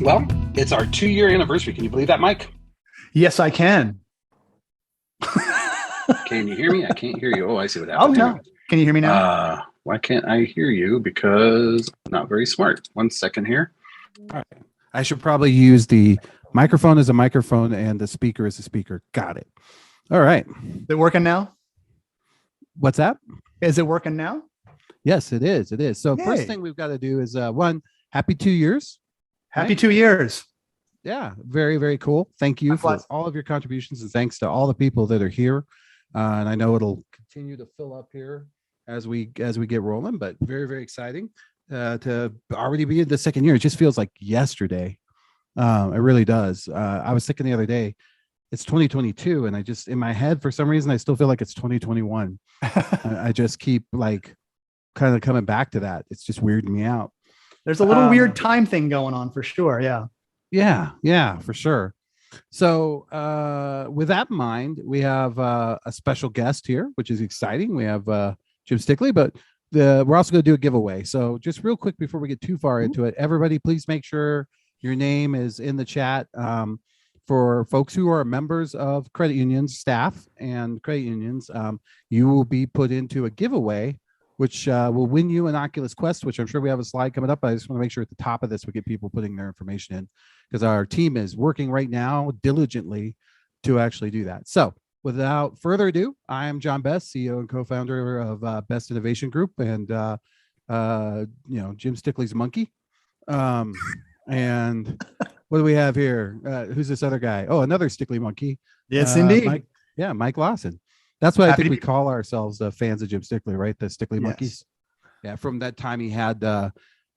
Well, it's our 2-year anniversary. Can you believe that, Mike? Yes, I can. Can you hear me? I can't hear you. Oh, I see what Oh, happened. no. Can you hear me now? Why can't I hear you? Because I'm not very smart. 1 second here. All right. I should probably use the microphone as a microphone and the speaker as a speaker. Got it. All right. Is it working now? What's that? Is it working now? Yes, it is. It is. So Yay. first thing we've got to do is one, happy 2 years. Happy 2 years. Yeah, very, very cool. Thank you for all of your contributions, and thanks to all the people that are here. And I know it'll continue to fill up here as we get rolling, but very, very exciting to already be in the second year. It just feels like yesterday. It really does. I was thinking the other day, it's 2022, and I just, in my head, for some reason, I still feel like it's 2021. I just keep like kind of coming back to that. It's just weirding me out. There's a little weird time thing going on for sure. Yeah. Yeah, for sure. So with that in mind, we have a special guest here, which is exciting. We have Jim Stickley, but we're also going to do a giveaway. So just real quick before we get too far into it, everybody, please make sure your name is in the chat. For folks who are members of credit unions, staff and credit unions, you will be put into a giveaway, which will win you an Oculus Quest, which I'm sure we have a slide coming up. I just want to make sure at the top of this, we get people putting their information in, because our team is working right now diligently to actually do that. So without further ado, I am John Best, CEO and co-founder of Best Innovation Group, and Jim Stickley's monkey. And what do we have here? Who's this other guy? Oh, another Stickley monkey. Yes, indeed. Mike Lawson. That's what I think we call ourselves, fans of Jim Stickley, right? The Stickley monkeys. Yeah, from that time he had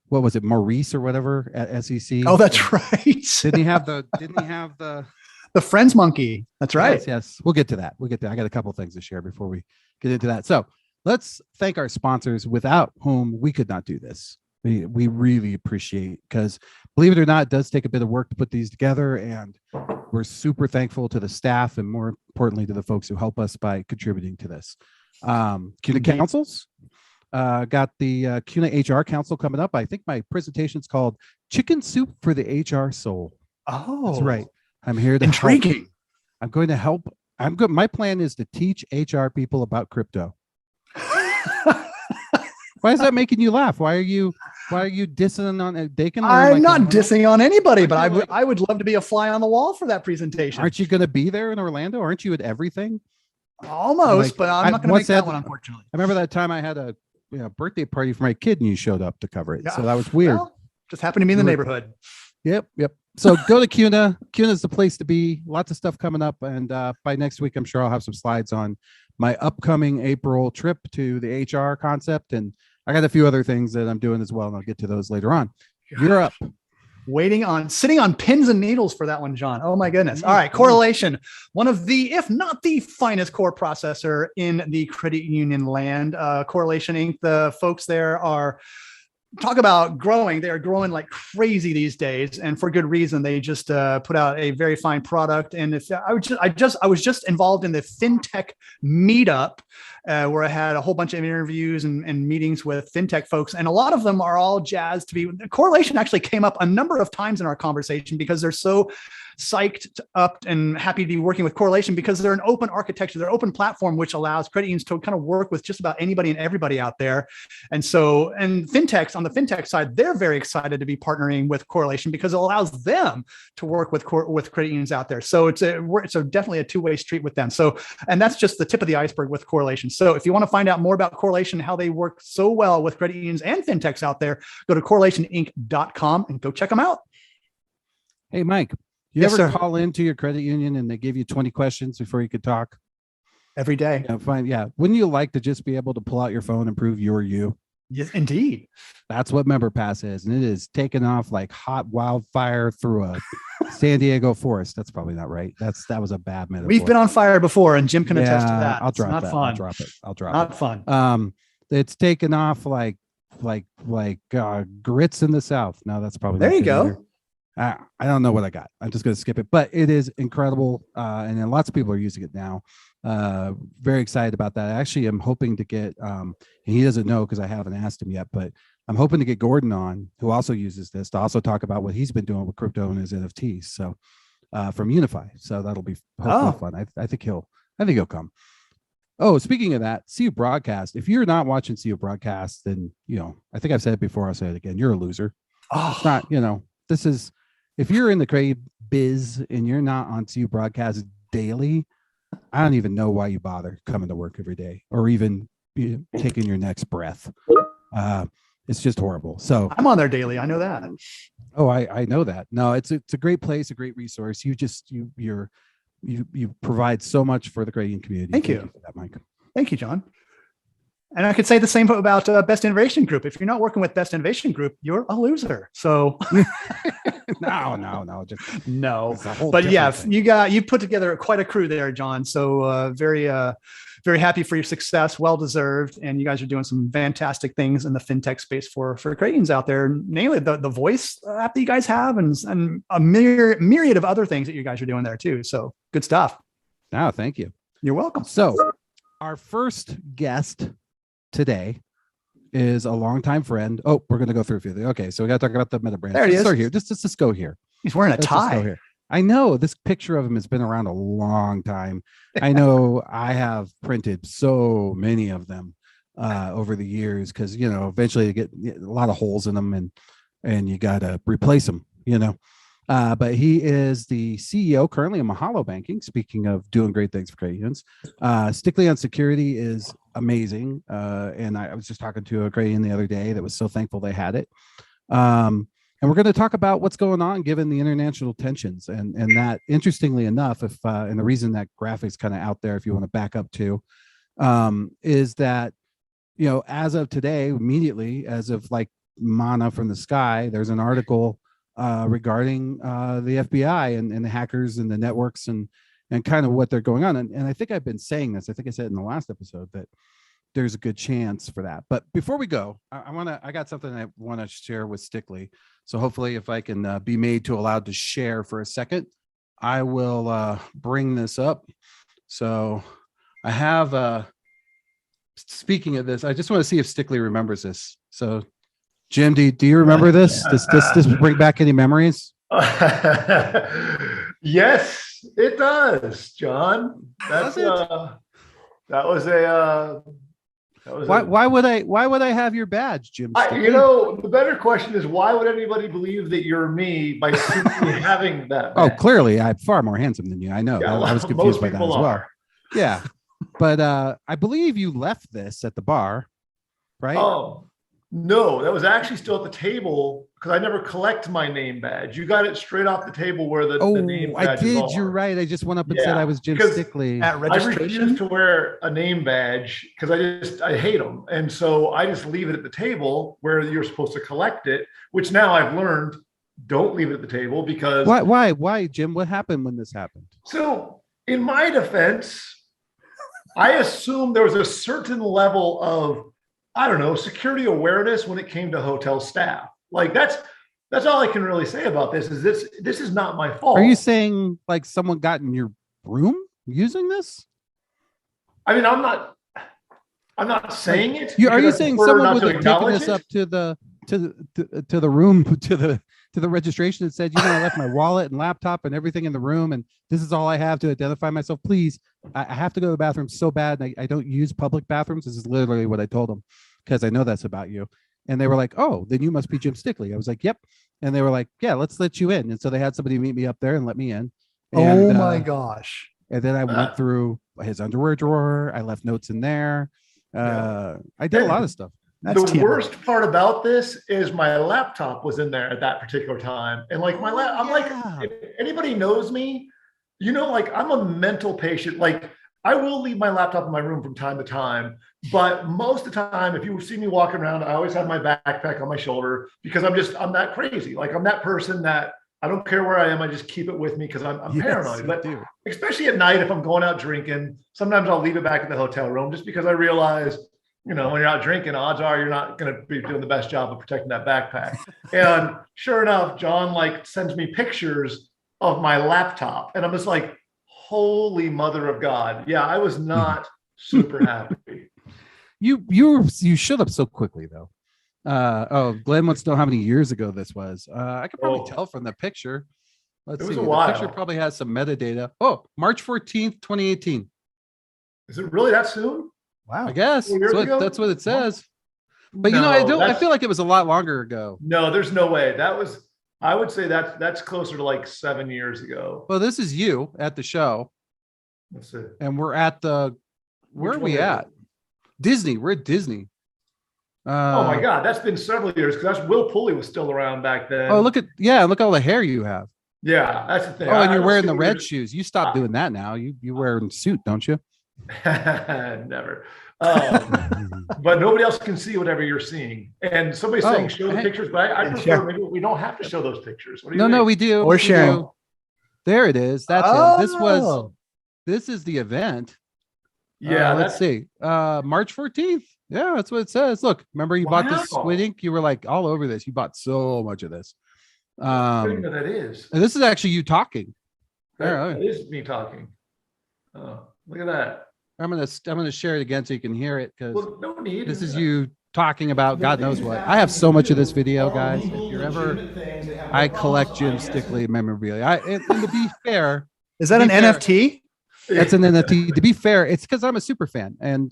what was it, Maurice or whatever at SEC? Oh, that's right. Didn't he have the the Friends monkey? That's right. Yes. We'll get to that. I got a couple things to share before we get into that. So let's thank our sponsors, without whom we could not do this. We really appreciate, because believe it or not, it does take a bit of work to put these together, and we're super thankful to the staff, and more importantly to the folks who help us by contributing to this. CUNA Councils, got the CUNA HR Council coming up. I think my presentation is called Chicken Soup for the HR Soul. Oh, that's right. I'm here to intriguing. Help. I'm going to help. I'm good. My plan is to teach HR people about crypto. Why is that making you laugh? Why are you dissing on Dakin? I'm not dissing on anybody, but I would love to be a fly on the wall for that presentation. Aren't you going to be there in Orlando? Aren't you at everything? Almost, but I'm not going to make that one, unfortunately. I remember that time I had a birthday party for my kid, and you showed up to cover it. Yeah. So that was weird. Well, just happened to be in the neighborhood. Yep. So go to CUNA. CUNA is the place to be. Lots of stuff coming up, and by next week, I'm sure I'll have some slides on my upcoming April trip to the HR concept, and I got a few other things that I'm doing as well, and I'll get to those later on. You're up. Sitting on pins and needles for that one, John. Oh my goodness. All right. Correlation, one of the, if not the finest core processor in the credit union land. Correlation Inc., the folks there are, talk about growing. They are growing like crazy these days, and for good reason. They just put out a very fine product. And I was just involved in the FinTech meetup, where I had a whole bunch of interviews and meetings with FinTech folks, and a lot of them are all jazzed to be. Correlation actually came up a number of times in our conversation, because they're so psyched up and happy to be working with Correlation, because they're an open architecture, they're an open platform, which allows credit unions to kind of work with just about anybody and everybody out there. And fintechs, on the fintech side, they're very excited to be partnering with Correlation, because it allows them to work with credit unions out there. So it's definitely a two-way street with them. So, and that's just the tip of the iceberg with Correlation. So if you want to find out more about Correlation, how they work so well with credit unions and fintechs out there, go to correlationinc.com and go check them out. Hey, Mike. You ever call into your credit union and they give you 20 questions before you could talk? Every day. Yeah, fine. Yeah. Wouldn't you like to just be able to pull out your phone and prove you're you? Yes, indeed. That's what Member Pass is. And it is taken off like hot wildfire through a San Diego forest. That's probably not right. That was a bad metaphor. We've been on fire before, and Jim can attest to that. I'll drop not that. Fun. I'll drop it. Not fun. It's taken off like grits in the South. No, that's probably there. You go. Either. I don't know what I got. I'm just going to skip it, but it is incredible. And then lots of people are using it now. Very excited about that. I actually am hoping to get, and he doesn't know because I haven't asked him yet, but I'm hoping to get Gordon on, who also uses this, to also talk about what he's been doing with crypto and his NFTs. So from Unify. So that'll be hopefully fun. I think he'll come. Oh, speaking of that, CU Broadcast. If you're not watching CU Broadcast, then I think I've said it before. I'll say it again. You're a loser. It's not. This is, if you're in the creative biz and you're not on CU Broadcast daily, I don't even know why you bother coming to work every day or even taking your next breath. It's just horrible. So I'm on there daily. I know that. Oh, I know that. No, it's a great place, a great resource. You provide so much for the creating community. Thank you for that, Mike. Thank you, John. And I could say the same about Best Innovation Group. If you're not working with Best Innovation Group, you're a loser. So no. But yeah, thing. You put together quite a crew there, John. So very happy for your success. Well deserved. And you guys are doing some fantastic things in the fintech space for creators out there. Namely, the voice app that you guys have, and a myriad of other things that you guys are doing there too. So good stuff. No, thank you. You're welcome. So our first guest today is a longtime friend. Oh, we're going to go through a few things. Okay, so we got to talk about the meta brand. There he is. Start here. Just go here. He's wearing a tie. I know this picture of him has been around a long time. I know I have printed so many of them over the years because eventually you get a lot of holes in them and you got to replace them. But he is the CEO currently of Mahalo Banking. Speaking of doing great things for credit unions, Stickley on Security is amazing. And I was just talking to a credit union the other day that was so thankful they had it. And we're going to talk about what's going on given the international tensions, and that, interestingly enough, and the reason that graphic's kind of out there, if you want to back up to, is that as of today, immediately as of like mana from the sky, there's an article regarding the FBI and the hackers and the networks and kind of what they're going on. And I think I've been saying this. I think I said in the last episode that there's a good chance for that. But before we go, I got something I want to share with Stickley. So hopefully if I can be made to allowed to share for a second, I will bring this up. So I have, speaking of this, I just want to see if Stickley remembers this. So Jim, do you remember this? Does this bring back any memories? Yes, it does, John. Why would I have your badge, Jim? The better question is, why would anybody believe that you're me by simply having that badge? Oh, clearly I'm far more handsome than you. I know. Yeah, I was confused by that as well. Are. Yeah. But I believe you left this at the bar, right? Oh, no, that was actually still at the table because I never collect my name badge. You got it straight off the table where the name badge I did. is You're right. I just went up and said I was Jim Stickley. At registration? I refuse to wear a name badge because I hate them. And so I just leave it at the table where you're supposed to collect it, which now I've learned, don't leave it at the table because... Why, Jim? What happened when this happened? So in my defense, I assumed there was a certain level of, I don't know, security awareness when it came to hotel staff. Like that's all I can really say about this. Is this is not my fault. Are you saying like someone got in your room using this? I mean, I'm not saying it. Are you saying someone would have taken this up to the room to the registration and said, I left my wallet and laptop and everything in the room, and this is all I have to identify myself. Please, I have to go to the bathroom so bad, and I don't use public bathrooms. This is literally what I told them because I know that's about you. And they were like, oh, then you must be Jim Stickley. I was like, yep. And they were like, yeah, let's let you in. And so they had somebody meet me up there and let me in. And, oh my gosh. And then I went through his underwear drawer. I left notes in there. I did a lot of stuff. The worst part about this is my laptop was in there at that particular time. And like I'm like, if anybody knows me, like I'm a mental patient. Like I will leave my laptop in my room from time to time, but most of the time, if you see me walking around, I always have my backpack on my shoulder because I'm that crazy. Like I'm that person that I don't care where I am. I just keep it with me because I'm paranoid. But especially at night, if I'm going out drinking, sometimes I'll leave it back at the hotel room just because I realize, when you're out drinking, odds are you're not going to be doing the best job of protecting that backpack. And sure enough, John sends me pictures of my laptop, and I'm just like, holy mother of God. Yeah, I was not super happy. You shut up so quickly though. Glenn wants to know how many years ago this was. I could probably tell from the picture. Let's It was see. a The while. picture probably has some metadata. Oh, March 14th, 2018. Is it really that soon? Wow. I guess 4 years ago? that's what it says. But No, I feel like it was a lot longer ago. No, there's no way. I would say that's closer to like 7 years ago. Well, this is you at the show, Let's see. and we're at the where Which are we one is at? it? Disney. We're at Disney. Oh my God, that's been several years because that's Will Pulley was still around back then. Oh, look at all the hair you have. Yeah, that's the thing. Oh, and I you're don't wearing see the what red you're- shoes. You stopped doing that now. You wear a suit, don't you? Never. But nobody else can see whatever you're seeing. And somebody's saying show the pictures, but I prefer sure. maybe we don't have to show those pictures. What do you No, think? we do. Or We sharing. do. There it is. That's it. This is the event. Yeah, let's see. March 14th. Yeah, that's what it says. Look, remember you bought this Wow. squid ink? You were like all over this. You bought so much of this. I don't know what that is. And this is actually you talking. That is me talking. Oh, look at that. I'm gonna share it again so you can hear it because Well, no need. this is you talking about God knows what. I have so much of this video, guys. If you're ever, I collect Jim Stickley memorabilia. And to be fair, Is that an NFT? that's an NFT. To be fair, it's because I'm a super fan, and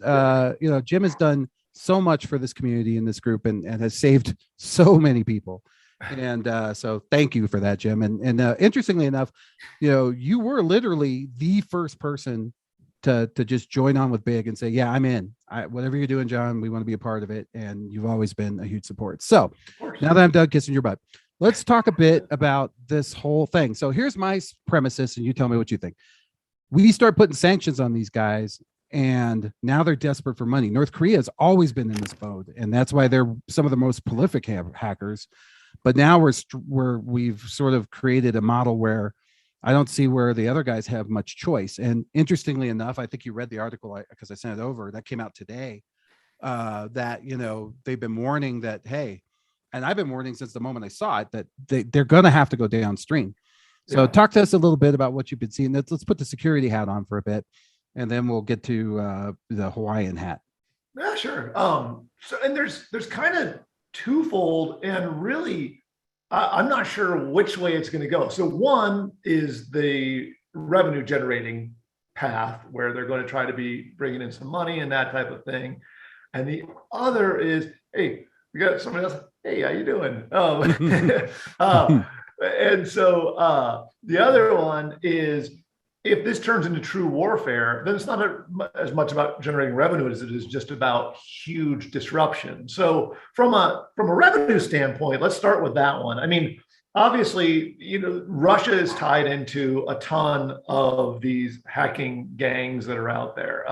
Jim has done so much for this community and this group, and has saved so many people. And so thank you for that, Jim. And interestingly enough, you were literally the first person to just join on with Big and say, yeah, I'm in. Whatever you're doing, John, we want to be a part of it. And you've always been a huge support. So now that I'm done kissing your butt, let's talk a bit about this whole thing. So here's my premises, and you tell me what you think. We start putting sanctions on these guys, and now they're desperate for money. North Korea has always been in this mode, and that's why they're some of the most prolific hackers. But now we've sort of created a model where I don't see where the other guys have much choice. And interestingly enough, I think you read the article because I sent it over. That came out today. That they've been warning that, hey, and I've been warning since the moment I saw it that they're going to have to go downstream. So talk to us a little bit about what you've been seeing. Let's put the security hat on for a bit, and then we'll get to the Hawaiian hat. Yeah, sure. And there's kind of twofold, and really, I'm not sure which way it's going to go. So one is the revenue generating path where they're going to try to be bringing in some money and that type of thing. And the other is, hey, we got somebody else. Hey, how you doing? And so the other one is, if this turns into true warfare, then it's not as much about generating revenue as it is just about huge disruption. So from a revenue standpoint, let's start with that one. I mean, obviously, Russia is tied into a ton of these hacking gangs that are out there.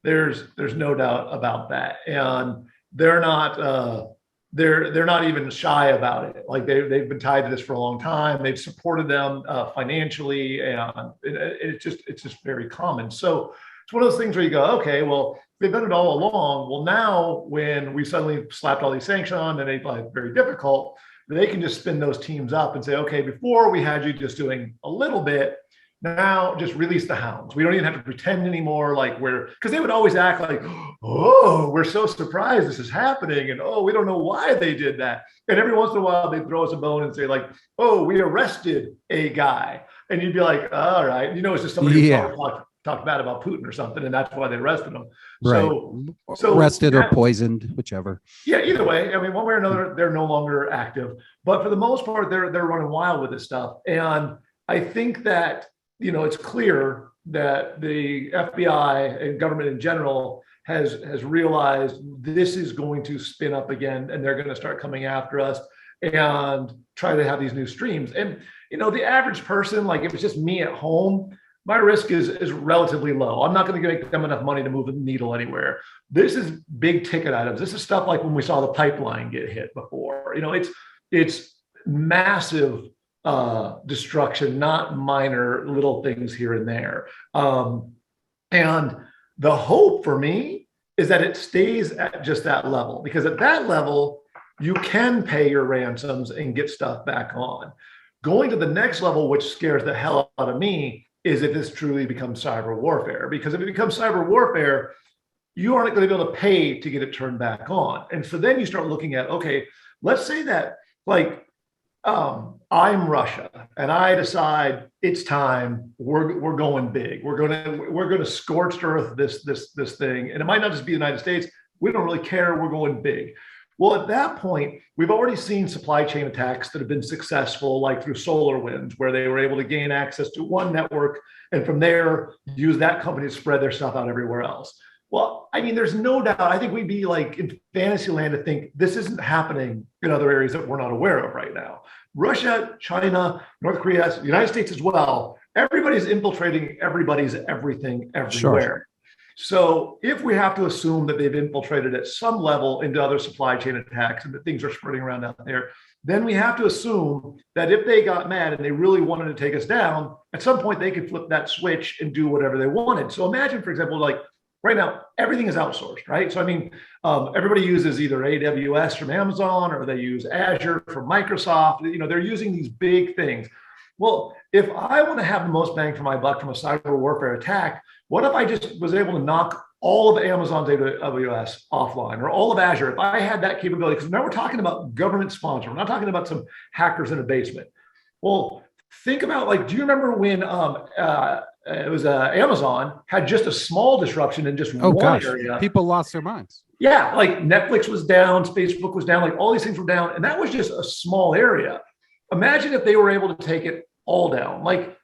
There's no doubt about that, and they're not even shy about it. Like they've been tied to this for a long time. They've supported them financially, and it's just very common. So it's one of those things where you go, okay, well, they've done it all along. Well, now when we suddenly slapped all these sanctions on and they find it very difficult, they can just spin those teams up and say, okay, before we had you just doing a little bit, now just release the hounds. We don't even have to pretend anymore because they would always act like, oh, we're so surprised this is happening. And oh, we don't know why they did that. And every once in a while they throw us a bone and say like, oh, we arrested a guy. And you'd be like, all right, it's just somebody who talked bad about Putin or something. And that's why they arrested him. Right. So arrested or poisoned, whichever. Yeah, either way. I mean, one way or another, they're no longer active. But for the most part, they're running wild with this stuff. And I think that it's clear that the FBI and government in general has realized this is going to spin up again, and they're going to start coming after us and try to have these new streams. And the average person, like if it's just me at home, my risk is relatively low. I'm not going to make them enough money to move the needle anywhere. This is big ticket items. This is stuff like when we saw the pipeline get hit before. It's massive destruction, not minor little things here and there. And the hope for me is that it stays at just that level, because at that level, you can pay your ransoms and get stuff back on. Going to the next level, which scares the hell out of me, is if this truly becomes cyber warfare. Because if it becomes cyber warfare, you aren't going to be able to pay to get it turned back on. And so then you start looking at, okay, let's say that like I'm Russia and I decide it's time. We're going big. We're gonna scorched earth this thing. And it might not just be the United States. We don't really care. We're going big. Well, at that point, we've already seen supply chain attacks that have been successful, like through SolarWinds, where they were able to gain access to one network and from there use that company to spread their stuff out everywhere else. Well, I mean, there's no doubt. I think we'd be like in fantasy land to think this isn't happening in other areas that we're not aware of right now. Russia, China, North Korea, the United States as well. Everybody's infiltrating everybody's everything everywhere. Sure. So if we have to assume that they've infiltrated at some level into other supply chain attacks and that things are spreading around out there, then we have to assume that if they got mad and they really wanted to take us down, at some point they could flip that switch and do whatever they wanted. So imagine, for example, like right now, everything is outsourced, right? So, I mean, everybody uses either AWS from Amazon or they use Azure from Microsoft. You know, they're using these big things. Well, if I want to have the most bang for my buck from a cyber warfare attack, what if I just was able to knock all of Amazon's AWS offline or all of Azure? If I had that capability, because now we're talking about government sponsor, we're not talking about some hackers in a basement. Well, think about like, do you remember when it was Amazon had just a small disruption in just one area? People lost their minds. Yeah, like Netflix was down, Facebook was down, like all these things were down, and that was just a small area. Imagine if they were able to take it all down. Like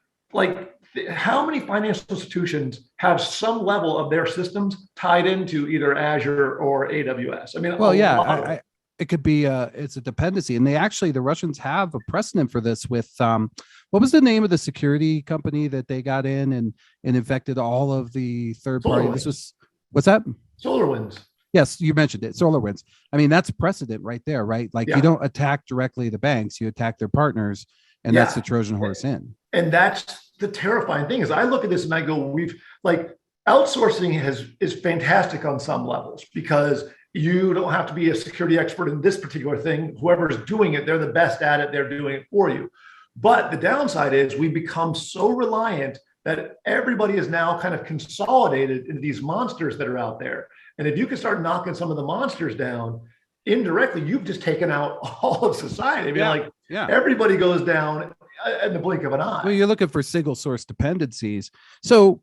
how many financial institutions have some level of their systems tied into either Azure or AWS? I mean, well, yeah, it could be it's a dependency, and the Russians have a precedent for this with what was the name of the security company that they got in and infected all of the third party? This was, what's that? SolarWinds. Yes, you mentioned it. SolarWinds. I mean, that's precedent right there, right? Like you don't attack directly the banks, you attack their partners, and that's the Trojan horse in. And that's the terrifying thing is I look at this and I go, we've like outsourcing is fantastic on some levels because you don't have to be a security expert in this particular thing. Whoever's doing it, they're the best at it. They're doing it for you. But the downside is we become so reliant that everybody is now kind of consolidated into these monsters that are out there. And if you can start knocking some of the monsters down, indirectly, you've just taken out all of society. I mean, everybody goes down in the blink of an eye. Well, you're looking for single source dependencies. So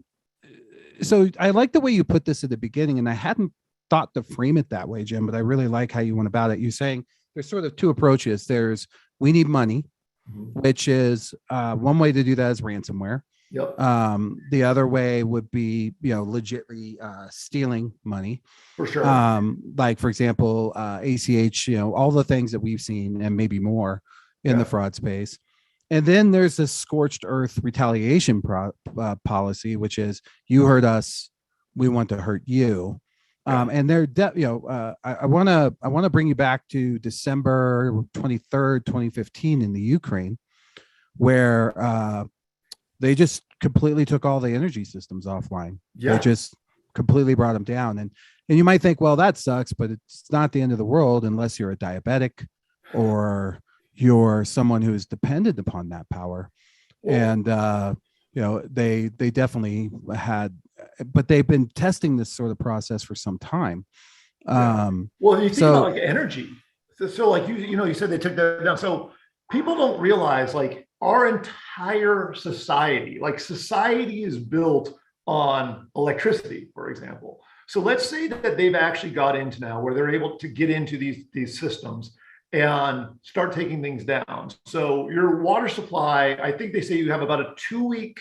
I like the way you put this at the beginning, and I hadn't thought to frame it that way, Jim, but I really like how you went about it. You're saying there's sort of two approaches. There's we need money, which is one way to do that is ransomware. Yep. The other way would be, legitly stealing money. For sure. Like, for example, ACH, all the things that we've seen and maybe more in the fraud space. And then there's this scorched earth retaliation policy, which is you hurt us, we want to hurt you. And they're, I want to bring you back to December 23rd, 2015 in the Ukraine, where they just completely took all the energy systems offline. Yeah. They just completely brought them down. And you might think, well, that sucks, but it's not the end of the world unless you're a diabetic or you're someone who is dependent upon that power. Yeah. And, they definitely had, but they've been testing this sort of process for some time. Well, you think about like energy. So like, you said they took that down. So people don't realize like, our entire society is built on electricity, for example. So let's say that they've actually got into now where they're able to get into these systems and start taking things down. So your water supply, I think they say you have about a 2-week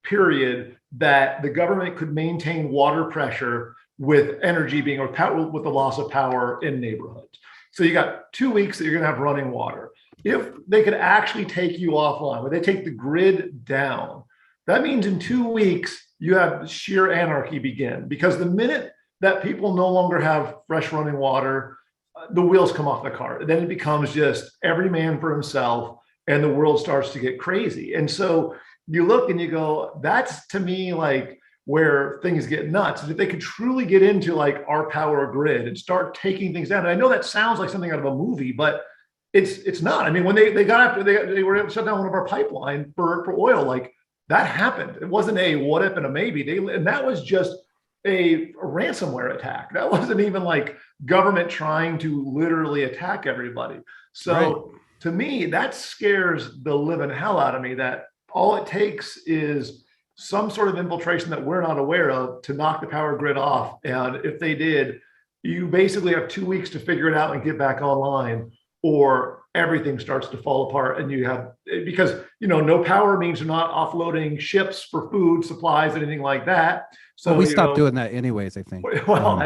period that the government could maintain water pressure with energy being or with the loss of power in neighborhoods. So you got 2 weeks that you're going to have running water. If they could actually take you offline, where they take the grid down, that means in 2 weeks, you have sheer anarchy begin. Because the minute that people no longer have fresh running water, the wheels come off the cart. Then it becomes just every man for himself, and the world starts to get crazy. And so you look and you go, that's to me like where things get nuts. And if they could truly get into like our power grid and start taking things down, and I know that sounds like something out of a movie, but it's not. I mean, when they got after they were able to shut down one of our pipeline for oil, like that happened. It wasn't a what if and a maybe. And that was just a ransomware attack. That wasn't even like government trying to literally attack everybody. So right. To me, that scares the living hell out of me, that all it takes is some sort of infiltration that we're not aware of to knock the power grid off. And if they did, you basically have 2 weeks to figure it out and get back online, or everything starts to fall apart. And you have, because, no power means you're not offloading ships for food, supplies, anything like that. So we stopped doing that anyways, I think. Well,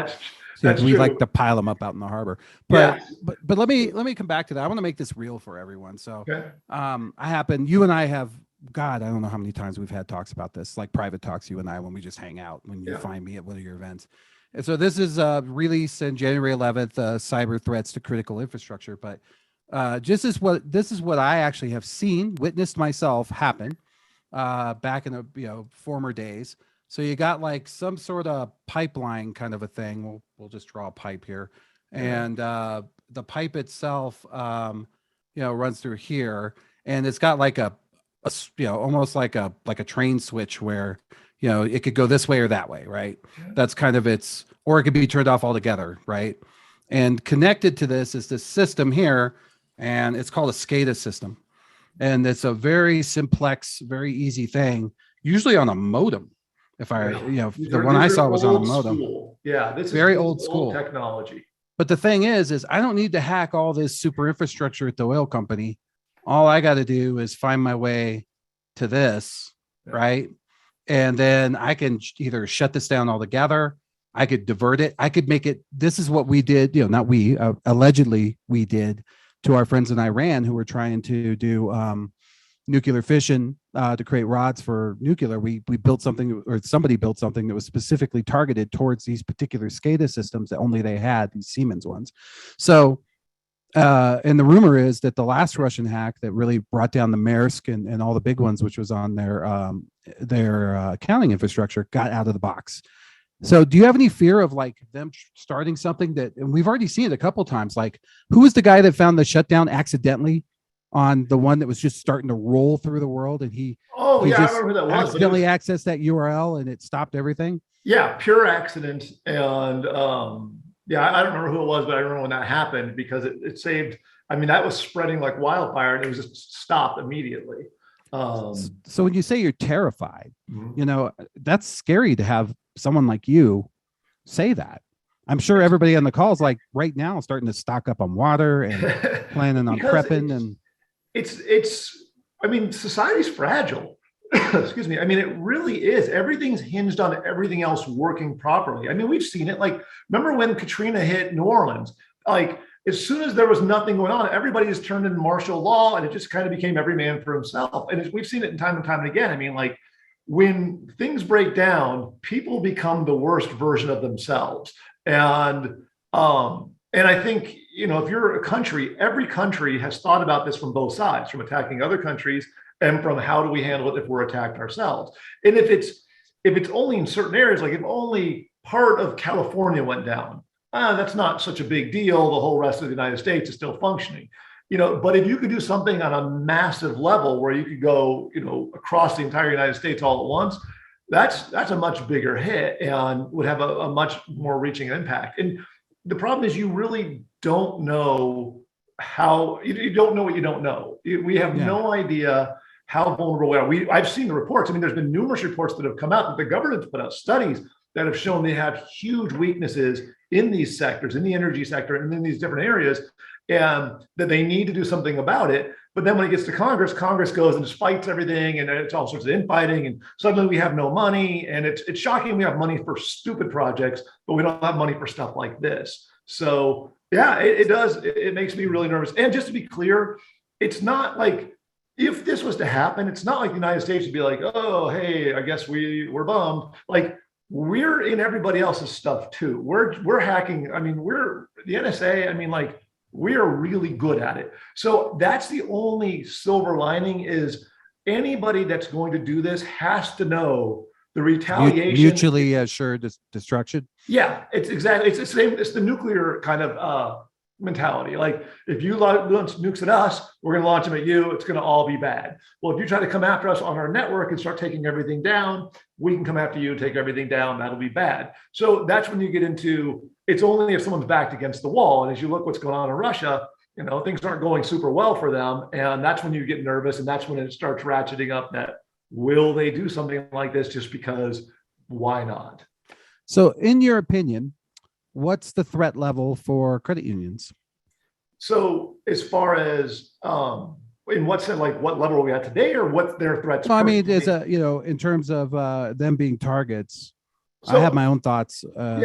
that's we true. like to pile them up out in the harbor. But let me come back to that. I want to make this real for everyone. So you and I have, God, I don't know how many times we've had talks about this, like private talks, you and I, when we just hang out, when you find me at one of your events. And so this is released in January 11th, cyber threats to critical infrastructure. But this is what I actually have witnessed myself happen back in the former days. So you got like some sort of pipeline kind of a thing. We'll just draw a pipe here, and the pipe itself, runs through here, and it's got like a almost like a train switch where it could go this way or that way, right? That's kind of or it could be turned off altogether, right? And connected to this is this system here, and it's called a SCADA system, and it's a very simplex, very easy thing, usually on a modem. If I, the one I saw was on a modem. School. Yeah, this is very old school technology. But the thing is I don't need to hack all this super infrastructure at the oil company. All I got to do is find my way to this, right? And then I can either shut this down altogether. I could divert it. I could make it. This is what we did, not we, allegedly we did to our friends in Iran who were trying to do nuclear fission to create rods for nuclear. We built something, or somebody built something that was specifically targeted towards these particular SCADA systems that only they had, these Siemens ones. So, and the rumor is that the last Russian hack that really brought down the Maersk and all the big ones, which was on their accounting infrastructure, got out of the box. So do you have any fear of like them starting something that, and we've already seen it a couple of times, like who was the guy that found the shutdown accidentally on the one that was just starting to roll through the world, and he I remember who that was. Accidentally accessed that URL and it stopped everything. Yeah, pure accident. And I don't remember who it was, but I remember when that happened because it saved. I mean, that was spreading like wildfire, and it was just stopped immediately. So when you say you're terrified, that's scary to have someone like you say that. I'm sure everybody on the call is like right now starting to stock up on water and planning on prepping. And I mean, society's fragile. Excuse me. I mean, it really is. Everything's hinged on everything else working properly. I mean, we've seen it. Like, remember when Katrina hit New Orleans? Like, as soon as there was nothing going on, everybody just turned in martial law, and it just kind of became every man for himself. And we've seen it time and time again. I mean, like, when things break down, people become the worst version of themselves. And I think, if you're a country, every country has thought about this from both sides, from attacking other countries and from how do we handle it if we're attacked ourselves. And if it's only in certain areas, like if only part of California went down, that's not such a big deal. The whole rest of the United States is still functioning. But if you could do something on a massive level where you could go, across the entire United States all at once, that's a much bigger hit and would have a much more reaching impact. And the problem is you really don't know you don't know what you don't know. We have no idea how vulnerable we are. I've seen the reports. I mean, there's been numerous reports that have come out that the government's put out studies that have shown they have huge weaknesses in these sectors, in the energy sector, and in these different areas, and that they need to do something about it. But then when it gets to Congress goes and just fights everything, and it's all sorts of infighting, and suddenly we have no money. And it's shocking we have money for stupid projects, but we don't have money for stuff like this. So yeah, it does. It makes me really nervous. And just to be clear, it's not like, if this was to happen, it's not like the United States would be like, oh, hey, I guess we're bummed. Like, we're in everybody else's stuff too. We're hacking. I mean, we're the NSA. I mean, like, we are really good at it. So that's the only silver lining, is anybody that's going to do this has to know the retaliation. Mutually assured destruction. Yeah, it's exactly. It's the same. It's the nuclear kind of mentality. Like if you launch nukes at us, we're going to launch them at you. It's going to all be bad. Well, if you try to come after us on our network and start taking everything down, we can come after you and take everything down. That'll be bad. So that's when you get into, it's only if someone's backed against the wall. And as you look what's going on in Russia, things aren't going super well for them. And that's when you get nervous. And that's when it starts ratcheting up that will they do something like this just because why not? So in your opinion, what's the threat level for credit unions? So as far as in what sense, like what level are we at today, or what their threats? Well, I mean, in terms of them being targets, So, I have my own thoughts. I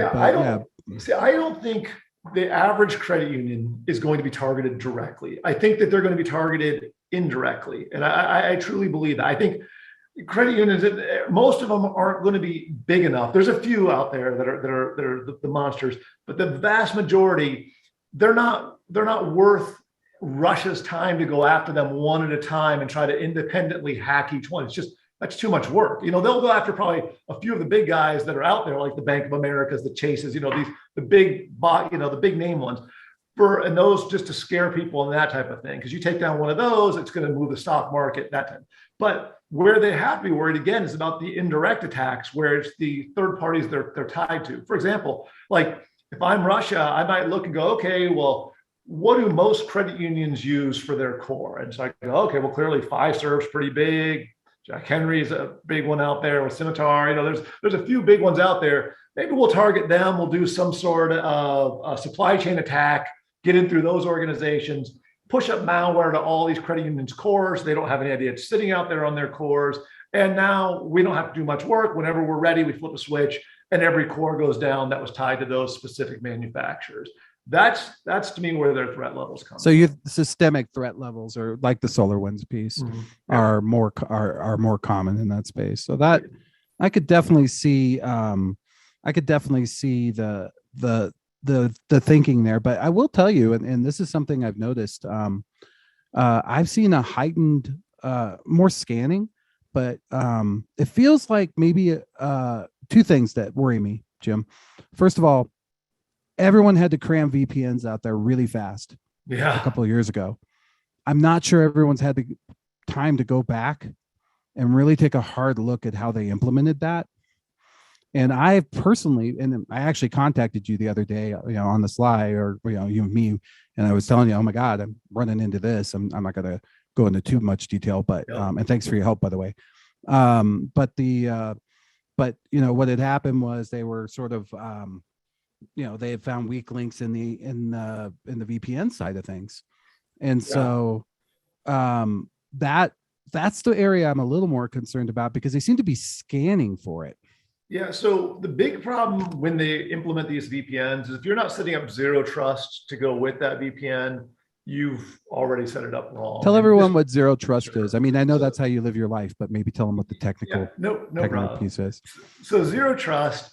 don't think the average credit union is going to be targeted directly. I think that they're going to be targeted indirectly, and I truly believe that. I think credit unions, most of them aren't going to be big enough. There's a few out there that are the monsters, but the vast majority, they're not worth Russia's time to go after them one at a time and try to independently hack each one. That's too much work. They'll go after probably a few of the big guys that are out there, like the Bank of Americas, the Chases, the big name ones. And those just to scare people and that type of thing. Because you take down one of those, it's going to move the stock market, that time. But where they have to be worried again is about the indirect attacks, where it's the third parties they're tied to. For example, like if I'm Russia, I might look and go, okay, well, what do most credit unions use for their core? And so I go, okay, well, clearly Fiserv's pretty big. Jack Henry's a big one out there with Scimitar. There's a few big ones out there. Maybe we'll target them. We'll do some sort of a supply chain attack, get in through those organizations, push up malware to all these credit unions' cores. They don't have any idea it's sitting out there on their cores. And now we don't have to do much work. Whenever we're ready, we flip a switch and every core goes down that was tied to those specific manufacturers. That's to me where their threat levels come. So your systemic threat levels, or like the SolarWinds piece, are more common in that space. So that I could definitely see. I could definitely see the thinking there. But I will tell you, and this is something I've noticed. I've seen a heightened more scanning, but it feels like maybe two things that worry me, Jim. First of all, everyone had to cram VPNs out there really fast a couple of years ago. I'm not sure everyone's had the time to go back and really take a hard look at how they implemented that. And I personally, and I actually contacted you the other day, on the sly, or you and me, and I was telling you, oh my God, I'm running into this. I'm not going to go into too much detail, but and thanks for your help, by the way. But what had happened was they were sort of they had found weak links in the VPN side of things. And so that's the area I'm a little more concerned about, because they seem to be scanning for it. Yeah. So the big problem when they implement these VPNs is if you're not setting up zero trust to go with that VPN, you've already set it up wrong. Tell everyone what zero trust is. I mean, I know that's how you live your life, but maybe tell them what the technical problem. Piece is. So zero trust,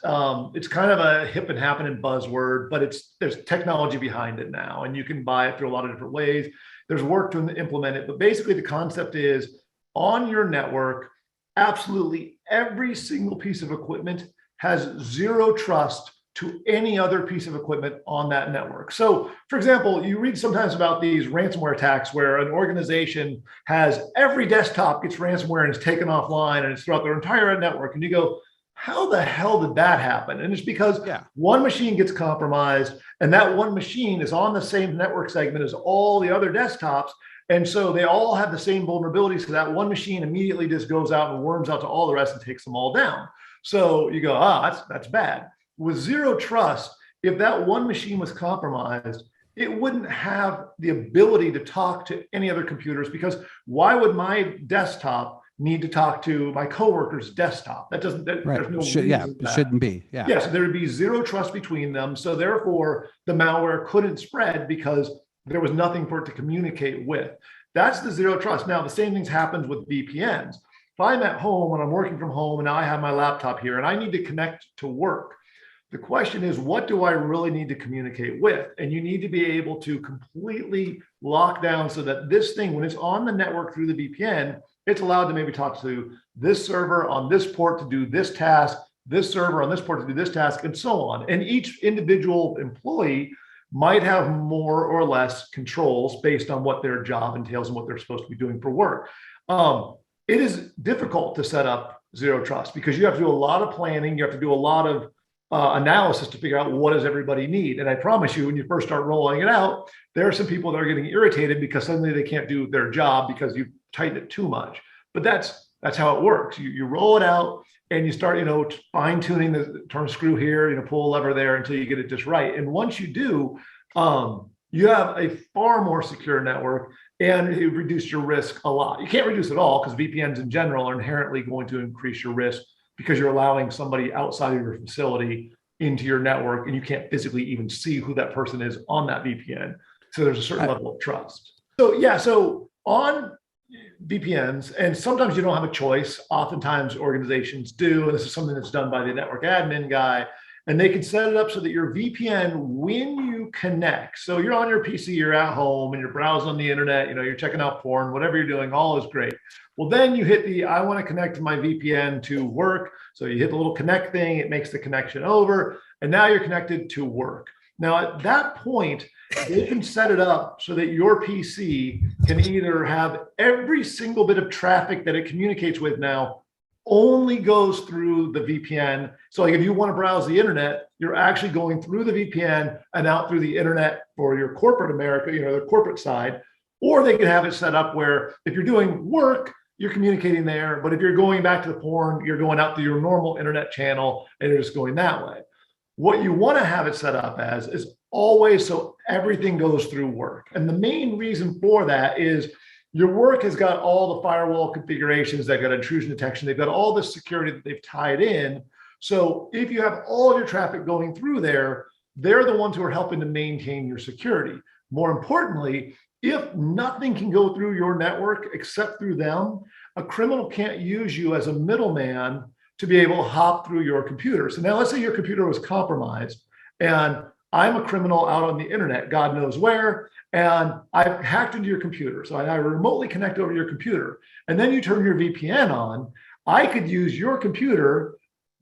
it's kind of a hip and happening buzzword, but there's technology behind it now, and you can buy it through a lot of different ways. There's work to implement it, but basically the concept is on your network, absolutely every single piece of equipment has zero trust to any other piece of equipment on that network. So, for example, you read sometimes about these ransomware attacks where an organization has every desktop gets ransomware and is taken offline and it's throughout their entire network. And you go, how the hell did that happen? And it's because one machine gets compromised, and that one machine is on the same network segment as all the other desktops. And so they all have the same vulnerabilities. So that one machine immediately just goes out and worms out to all the rest and takes them all down. So you go, that's bad. With zero trust, if that one machine was compromised, it wouldn't have the ability to talk to any other computers, because why would my desktop need to talk to my coworker's desktop? There's no reason it shouldn't be. So there would be zero trust between them. So therefore, the malware couldn't spread because there was nothing for it to communicate with. That's the zero trust. Now, the same things happens with VPNs. If I'm at home and I'm working from home and now I have my laptop here and I need to connect to work, the question is, what do I really need to communicate with? And you need to be able to completely lock down so that this thing, when it's on the network through the VPN, it's allowed to maybe talk to this server on this port to do this task, this server on this port to do this task, and so on. And each individual employee might have more or less controls based on what their job entails and what they're supposed to be doing for work. It is difficult to set up zero trust because you have to do a lot of planning. You have to do a lot of analysis to figure out what does everybody need. And I promise you, when you first start rolling it out, there are some people that are getting irritated because suddenly they can't do their job because you tighten it too much. But that's how it works. You roll it out and you start, fine tuning the turn screw here, pull a lever there until you get it just right. And once you do, you have a far more secure network and it reduces your risk a lot. You can't reduce it all because VPNs in general are inherently going to increase your risk because you're allowing somebody outside of your facility into your network and you can't physically even see who that person is on that VPN. So there's a certain level of trust. So on VPNs, and sometimes you don't have a choice. Oftentimes organizations do, and this is something that's done by the network admin guy, and they can set it up so that your VPN, when you connect, so you're on your PC, you're at home and you're browsing on the internet, you're checking out porn, whatever you're doing, all is great. Well, then you hit I want to connect my VPN to work. So you hit the little connect thing, it makes the connection over, and now you're connected to work. Now, at that point, they can set it up so that your PC can either have every single bit of traffic that it communicates with now only goes through the VPN. So like if you want to browse the internet, you're actually going through the VPN and out through the internet for your corporate America, the corporate side, or they can have it set up where if you're doing work, you're communicating there. But if you're going back to the porn, you're going out to your normal internet channel and you're just going that way. What you want to have it set up as is always so everything goes through work. And the main reason for that is your work has got all the firewall configurations, they've got intrusion detection, they've got all the security that they've tied in. So if you have all of your traffic going through there, they're the ones who are helping to maintain your security. More importantly, if nothing can go through your network except through them, a criminal can't use you as a middleman to be able to hop through your computer. So now let's say your computer was compromised and I'm a criminal out on the internet, God knows where, and I've hacked into your computer. So I remotely connect over your computer and then you turn your VPN on. I could use your computer,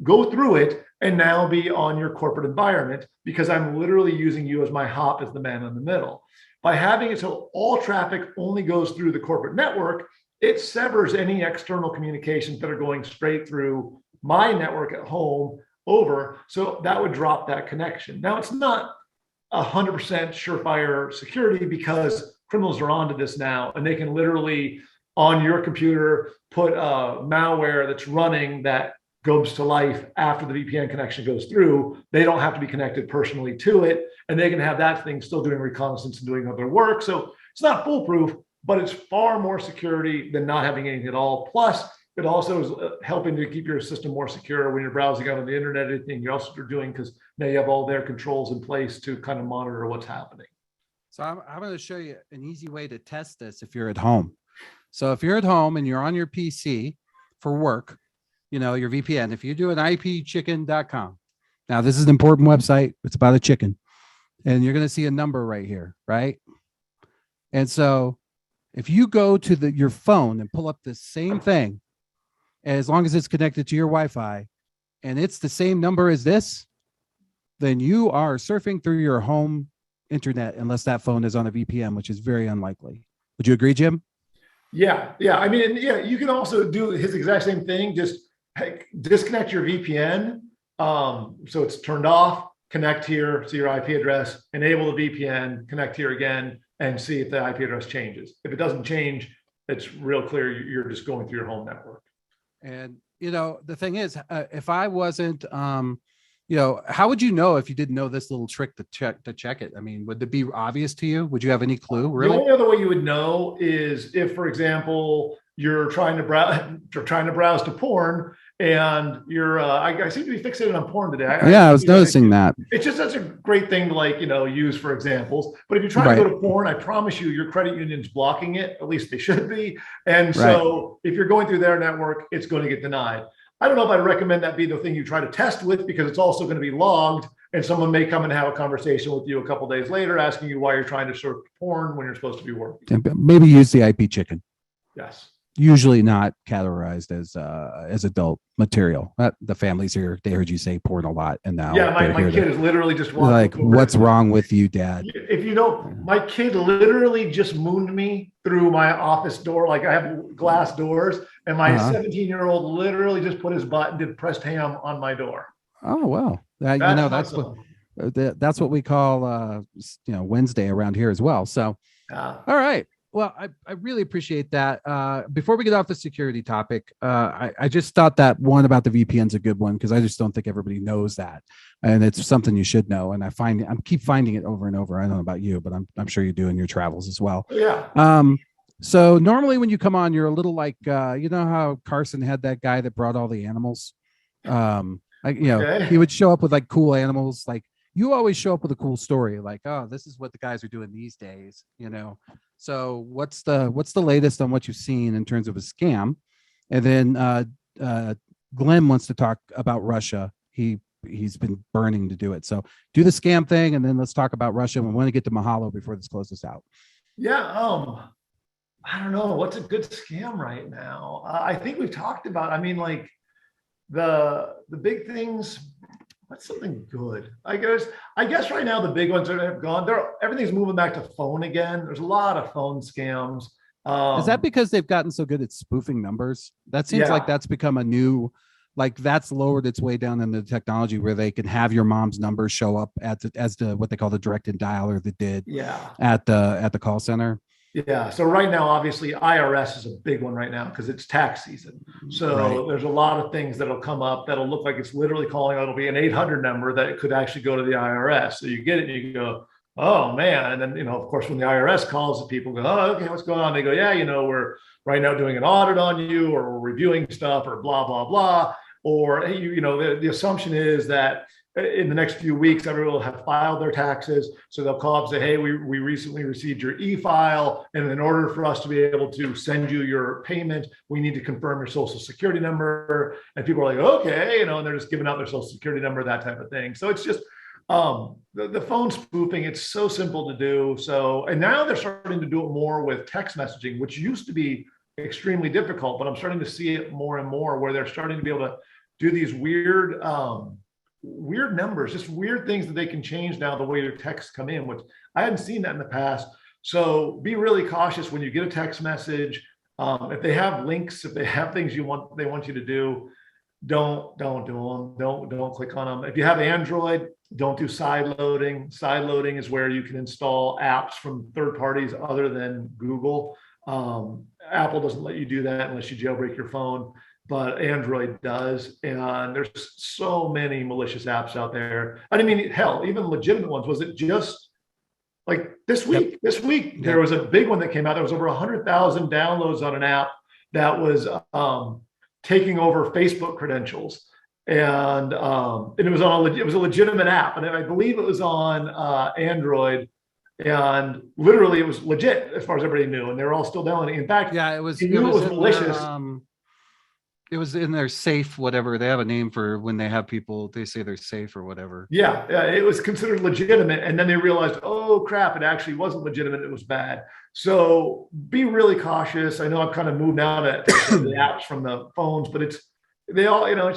go through it, and now be on your corporate environment because I'm literally using you as my hop as the man in the middle. By having it so all traffic only goes through the corporate network, it severs any external communications that are going straight through my network at home over. So that would drop that connection. Now it's not 100% surefire security because criminals are onto this now and they can literally on your computer put malware that's running that goes to life after the VPN connection goes through. They don't have to be connected personally to it, and they can have that thing still doing reconnaissance and doing other work. So it's not foolproof, but it's far more security than not having anything at all. Plus, it also is helping to keep your system more secure when you're browsing out on the internet, anything else you're doing, because now you have all their controls in place to kind of monitor what's happening. So I'm going to show you an easy way to test this if you're at home. So if you're at home and you're on your PC for work, your VPN, if you do an ipchicken.com. Now, this is an important website. It's about a chicken. And you're going to see a number right here, right? And so if you go to your phone and pull up the same thing, as long as it's connected to your Wi-Fi, and it's the same number as this, then you are surfing through your home internet, unless that phone is on a VPN, which is very unlikely. Would you agree, Jim? Yeah. I mean, you can also do his exact same thing. Just disconnect your VPN. So it's turned off, connect here, see your IP address, enable the VPN, connect here again, and see if the IP address changes. If it doesn't change, it's real clear you're just going through your home network. And, the thing is, if I wasn't, how would you know if you didn't know this little trick to check it? I mean, would it be obvious to you? Would you have any clue? Really? The only other way you would know is if, for example, you're trying to browse to porn and you're I seem to be fixated on porn today. I was noticing that. It's just such a great thing to use for examples. But if you're trying to go to porn, I promise you your credit union's blocking it. At least they should be. And so if you're going through their network, it's going to get denied. I don't know if I'd recommend that be the thing you try to test with, because it's also going to be logged and someone may come and have a conversation with you a couple of days later asking you why you're trying to surf porn when you're supposed to be working. Maybe use the IP chicken. Yes. usually not categorized as adult material. The families here, they heard you say porn a lot, and now Yeah, my kid is literally just walking like, over. what's wrong with you, Dad? If you don't, my kid literally just mooned me through my office door. Like I have glass doors, and my 17-year-old literally just put his butt and did pressed ham on my door. Oh well, that's awesome. That's what we call Wednesday around here as well. So all right, well, I really appreciate that. Before we get off the security topic, I just thought that one about the VPN is a good one, because I just don't think everybody knows that, and it's something you should know. And I keep finding it over and over. I don't know about you, but I'm sure you do in your travels as well. Yeah. So normally when you come on, you're a little like, you know how Carson had that guy that brought all the animals. He would show up with like cool animals. Like, you always show up with a cool story, like, oh, this is what the guys are doing these days, So what's the latest on what you've seen in terms of a scam? And then Glenn wants to talk about Russia. He's been burning to do it. So do the scam thing, and then let's talk about Russia. We want to get to Mahalo before this closes out. Yeah. I don't know what's a good scam right now. I think we've talked about. I mean, like the big things. What's something good? I guess right now the big ones that have gone. Everything's moving back to phone again. There's a lot of phone scams. Is that because they've gotten so good at spoofing numbers? That seems like that's become a new, like that's lowered its way down in the technology where they can have your mom's number show up as what they call the direct dialer that did at the call center. Yeah. So right now, obviously, IRS is a big one right now because it's tax season. So there's a lot of things that'll come up that'll look like it's literally calling. It'll be an 800 number that could actually go to the IRS. So you get it and you go, oh man. And then, of course, when the IRS calls, people go, oh, okay, what's going on? They go, yeah, we're right now doing an audit on you, or we're reviewing stuff, or blah, blah, blah. Or, hey, the assumption is that in the next few weeks, everyone will have filed their taxes. So they'll call up and say, hey, we recently received your e-file. And in order for us to be able to send you your payment, we need to confirm your social security number. And people are like, okay, and they're just giving out their social security number, that type of thing. So it's just the phone spoofing. It's so simple to do. So, and now they're starting to do it more with text messaging, which used to be extremely difficult, but I'm starting to see it more and more where they're starting to be able to do these weird numbers, just weird things that they can change now the way your texts come in, which I hadn't seen that in the past. So be really cautious when you get a text message. If they have links, if they have things they want you to do, don't do them. Don't click on them. If you have Android, don't do side loading. Side loading is where you can install apps from third parties other than Google. Apple doesn't let you do that unless you jailbreak your phone, but Android does. And there's so many malicious apps out there. I mean, hell, even legitimate ones. Was it just like this week? This week, there was a big one that came out. There was over 100,000 downloads on an app that was taking over Facebook credentials. And it was a legitimate app. And I believe it was on Android. And literally, it was legit as far as everybody knew, and they were all still downloading. In fact, it was malicious. It was in their safe, whatever. They have a name for when they have people, they say they're safe or whatever. Yeah, it was considered legitimate. And then they realized, oh, crap, it actually wasn't legitimate. It was bad. So be really cautious. I know I've kind of moved now to the apps from the phones, but it's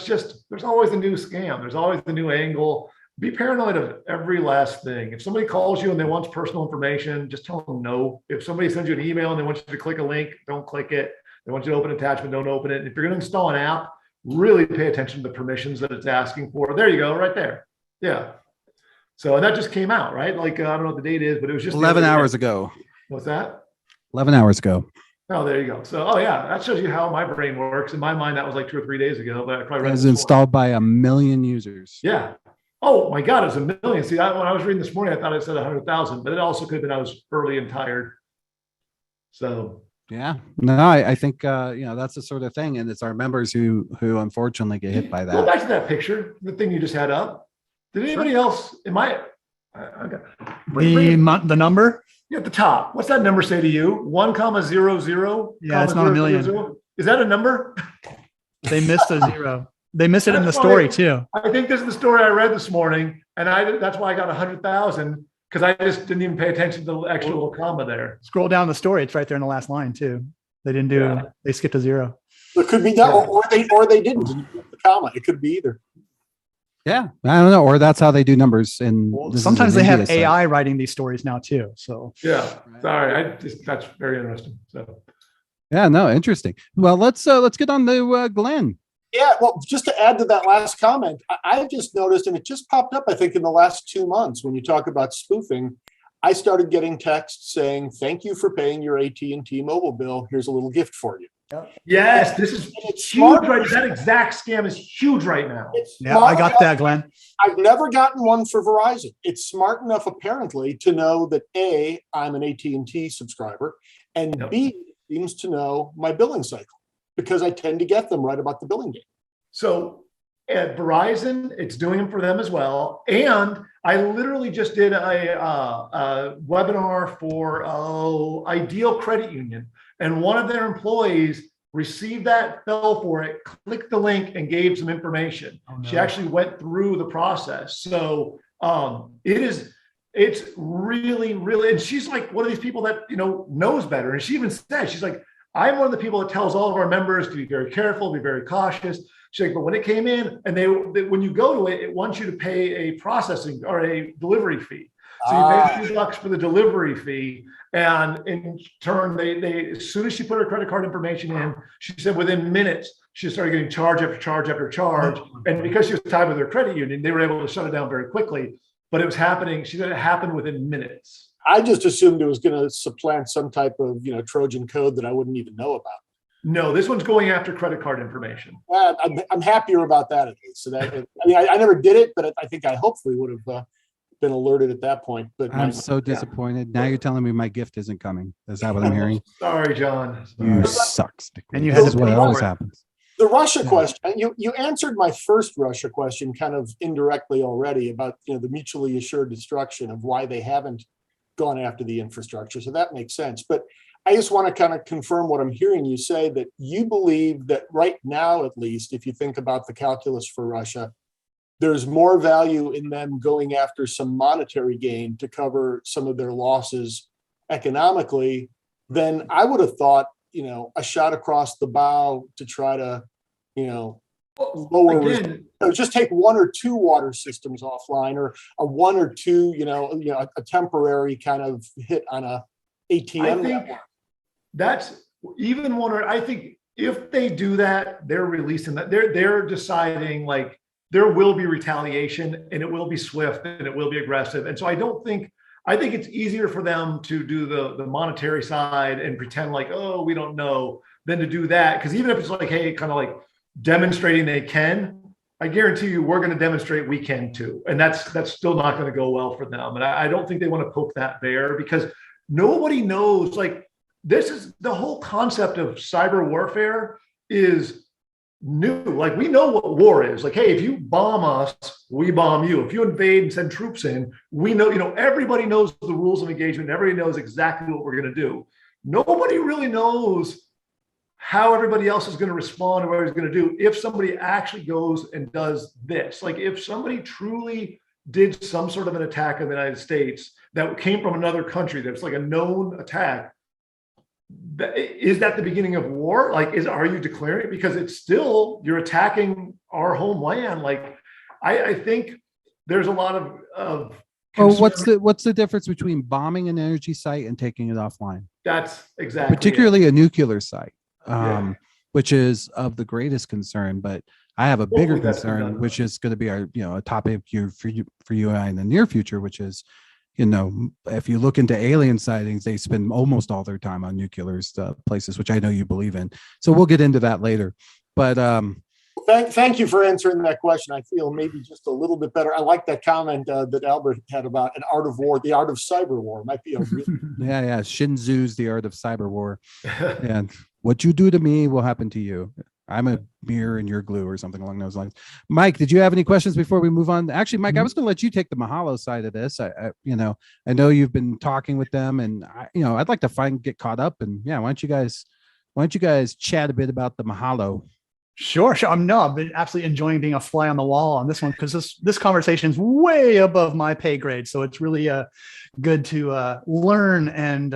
just, there's always a new scam. There's always the new angle. Be paranoid of every last thing. If somebody calls you and they want personal information, just tell them no. If somebody sends you an email and they want you to click a link, don't click it. They want you to open an attachment, don't open it. And if you're going to install an app, really pay attention to the permissions that it's asking for. There you go, right there. Yeah. So, and that just came out, right? Like, I don't know what the date is, but it was just 11 hours ago. What's that? 11 hours ago. Oh, there you go. So, oh yeah, that shows you how my brain works. In my mind, that was like 2 or 3 days ago, but I probably read it was installed by 1 million users. Yeah. Oh my God, it's 1 million. See, when I was reading this morning, I thought it said 100,000, but it also could have been I was early and tired. So yeah, no, I think that's the sort of thing, and it's our members who unfortunately get hit by that. Go back to that picture, the thing you just had up. Did anybody else? The number? Yeah, at the top. What's that number say to you? 1,00? Yeah, it's not 1 million. Is that a number? They missed a zero. They missed it in the story too. I think this is the story I read this morning, and that's why I got 100,000, because I just didn't even pay attention to the actual comma there. Scroll down the story; it's right there in the last line too. They didn't do. They skipped a 0. It could be that, or they didn't. The comma. It could be either. Yeah, I don't know. Or that's how they do numbers. And Sometimes they have AI writing these stories now too. So yeah, sorry, that's very interesting. So yeah, no, interesting. Well, let's get on to Glenn. Yeah, well, just to add to that last comment, I've just noticed, and it just popped up, I think, in the last 2 months when you talk about spoofing. I started getting texts saying, "Thank you for paying your AT&T mobile bill. Here's a little gift for you." Yes, this is huge. Right, that exact scam is huge right now. Yeah, I got that, Glenn. I've never gotten one for Verizon. It's smart enough, apparently, to know that A, I'm an AT&T subscriber, and B, it seems to know my billing cycle because I tend to get them right about the billing date. So at Verizon, it's doing them for them as well. And I literally just did a webinar for Ideal Credit Union, and one of their employees received that, fell for it, clicked the link, and gave some information. Oh, no. She actually went through the process. So it's really, really, and she's like one of these people that, knows better. And she even said, she's like, I'm one of the people that tells all of our members to be very careful, be very cautious. She's like, but when it came in, and when you go to it, it wants you to pay a processing or a delivery fee. So you pay a few bucks for the delivery fee. And in turn, they as soon as she put her credit card information in, she said within minutes, she started getting charge after charge after charge. And because she was tied with her credit union, they were able to shut it down very quickly. But it was happening. She said it happened within minutes. I just assumed it was going to supplant some type of, Trojan code that I wouldn't even know about. No, this one's going after credit card information. I'm happier about that at least. So that I never did it, but I think I hopefully would have been alerted at that point. But I'm so disappointed. Now you're telling me my gift isn't coming. Is that what I'm hearing? Sorry, John. You suck. And you had this is what always happens. The Russia question, you answered my first Russia question kind of indirectly already about the mutually assured destruction of why they haven't gone after the infrastructure. So that makes sense. But I just want to kind of confirm what I'm hearing you say, that you believe that right now, at least, if you think about the calculus for Russia, there's more value in them going after some monetary gain to cover some of their losses economically than I would have thought, a shot across the bow to try to, lower risk. Just take 1 or 2 water systems offline, or a 1 or 2, a temporary kind of hit on a ATM network. That's even one. I think if they do that, they're releasing that. They're deciding like there will be retaliation, and it will be swift, and it will be aggressive. And so I think it's easier for them to do the monetary side and pretend like, oh, we don't know, than to do that. Because even if it's like, hey, kind of like demonstrating they can, I guarantee you we're going to demonstrate we can too. And that's still not going to go well for them. And I don't think they want to poke that bear, because nobody knows, like, this is the whole concept of cyber warfare is new. Like, we know what war is. Like, hey, if you bomb us, we bomb you. If you invade and send troops in, we know, everybody knows the rules of engagement. Everybody knows exactly what we're going to do. Nobody really knows how everybody else is going to respond or what he's going to do if somebody actually goes and does this. Like, if somebody truly did some sort of an attack in the United States that came from another country, that's like a known attack, is that the beginning of war? Like, are you declaring it? Because it's still, you're attacking our homeland. Like, I think there's a lot of what's the difference between bombing an energy site and taking it offline? That's exactly particularly a nuclear site, which is of the greatest concern. But I have a bigger concern, which is going to be our, a topic for you and I in the near future, which is, if you look into alien sightings, they spend almost all their time on nuclear places, which I know you believe in. So we'll get into that later. But thank you for answering that question. I feel maybe just a little bit better. I like that comment that Albert had about an art of war. The art of cyber war might be a real. yeah. Shin Tzu's The Art of Cyber War. And what you do to me will happen to you. I'm a mirror and you're glue, or something along those lines. Mike, did you have any questions before we move on? Actually, Mike, I was going to let you take the Mahalo side of this. I know you've been talking with them, and I'd like to get caught up. And why don't you guys chat a bit about the Mahalo? Sure, sure. I've been absolutely enjoying being a fly on the wall on this one because this conversation is way above my pay grade. So it's really good to learn and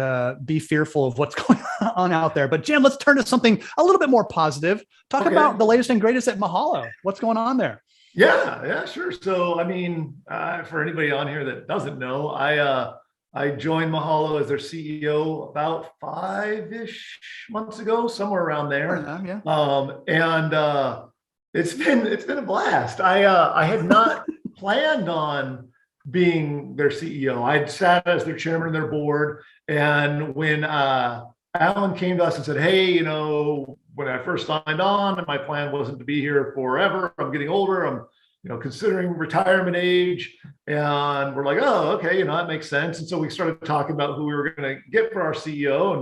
be fearful of what's going on out there. But Jim, let's turn to something a little bit more positive. Talk about the latest and greatest at Mahalo. What's going on there? Yeah, sure. So, I mean, for anybody on here that doesn't know, I joined Mahalo as their CEO about 5-ish months ago, somewhere around there. And it's been a blast. I had not planned on being their CEO. I'd sat as their chairman of their board, and when Alan came to us and said, "Hey, you know, when I first signed on, and my plan wasn't to be here forever. I'm getting older. I'm, you know, considering retirement age." And we're like, "Oh, okay, you know, that makes sense." And so we started talking about who we were going to get for our CEO.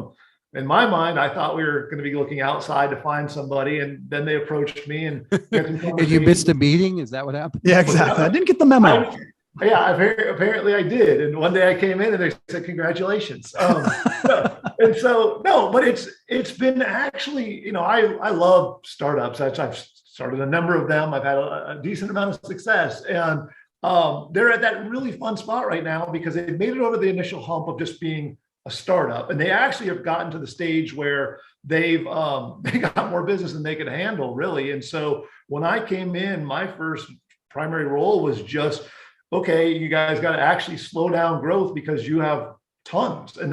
And in my mind, I thought we were going to be looking outside to find somebody. And then they approached me and and you missed a meeting? Is that what happened? Yeah, exactly. I didn't get the memo. Apparently I did. And one day I came in and they said, "Congratulations." And so, no, but it's been actually, you know, I love startups. I've started a number of them. I've had a decent amount of success, and they're at that really fun spot right now because they've made it over the initial hump of just being a startup, and they actually have gotten to the stage where they got more business than they could handle, really. And so when I came in, my first primary role was just, okay, you guys got to actually slow down growth because you have tons, and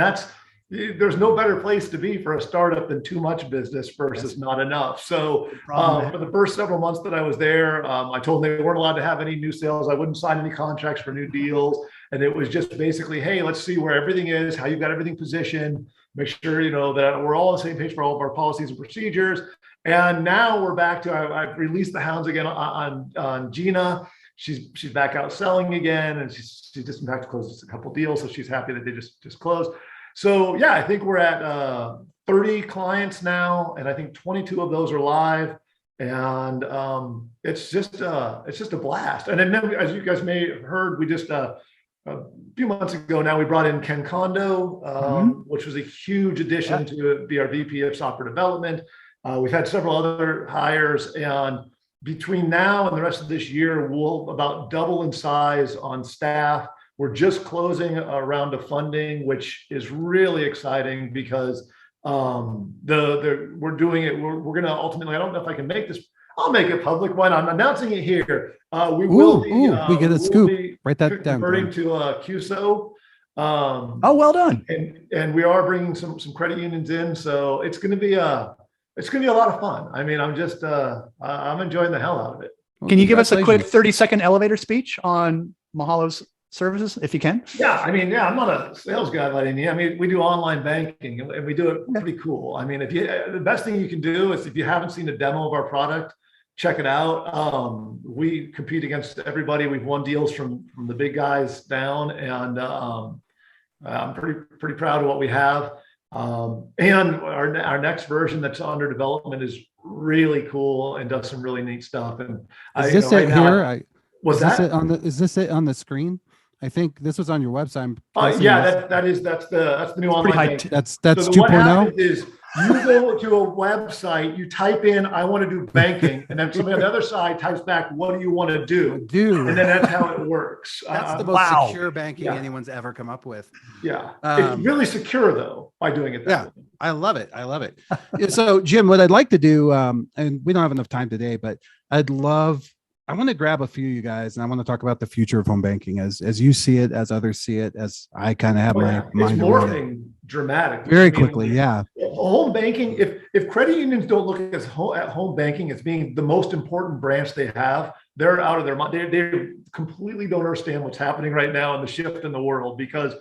there's no better place to be for a startup than too much business versus not enough. So for the first several months that I was there, I told them they weren't allowed to have any new sales. I wouldn't sign any contracts for new deals. And it was just basically, hey, let's see where everything is, how you've got everything positioned, make sure, you know, that we're all on the same page for all of our policies and procedures. And now we're back to, I've released the hounds again on Gina. She's back out selling again, and she's just in fact closed a couple deals. So she's happy that they just closed. So yeah, I think we're at 30 clients now, and I think 22 of those are live, and it's just a blast. And then, as you guys may have heard, we just a few months ago now we brought in Ken Kondo, which was a huge addition to be our VP of software development. We've had several other hires, and between now and the rest of this year, we'll about double in size on staff. We're just closing a round of funding, which is really exciting because we're doing it. We're going to ultimately, I don't know if I can make this, I'll make it public. Why not? I'm announcing it here. We get a scoop. Write that down. Converting to QSO. Well done. And we are bringing some credit unions in. So it's going to be a lot of fun. I mean, I'm enjoying the hell out of it. Can you give us a quick 30-second elevator speech on Mahalo's services, if you can? Yeah, I mean, I'm not a sales guy by any means. I mean, we do online banking, and we do it pretty cool. I mean, the best thing you can do is, if you haven't seen a demo of our product, check it out. We compete against everybody. We've won deals from the big guys down, and I'm pretty proud of what we have. And our next version that's under development is really cool and does some really neat stuff. And is this it here? Is this it on the screen? I think this was on your website. That's the new online banking. That's so 2.0. What happens is, you go to a website, you type in, "I want to do banking," and then somebody on the other side types back, "What do you want to do?" And then that's how it works. That's the most secure banking anyone's ever come up with. Yeah. It's really secure, though, by doing it that way. I love it. So, Jim, what I'd like to do, and we don't have enough time today, but I want to grab a few of you guys, and I want to talk about the future of home banking as you see it, as others see it, as I kind of have my mind. It's morphing dramatically. Very quickly, yeah. Home banking, if credit unions don't look at home banking as being the most important branch they have, they're out of their mind. They completely don't understand what's happening right now and the shift in the world, because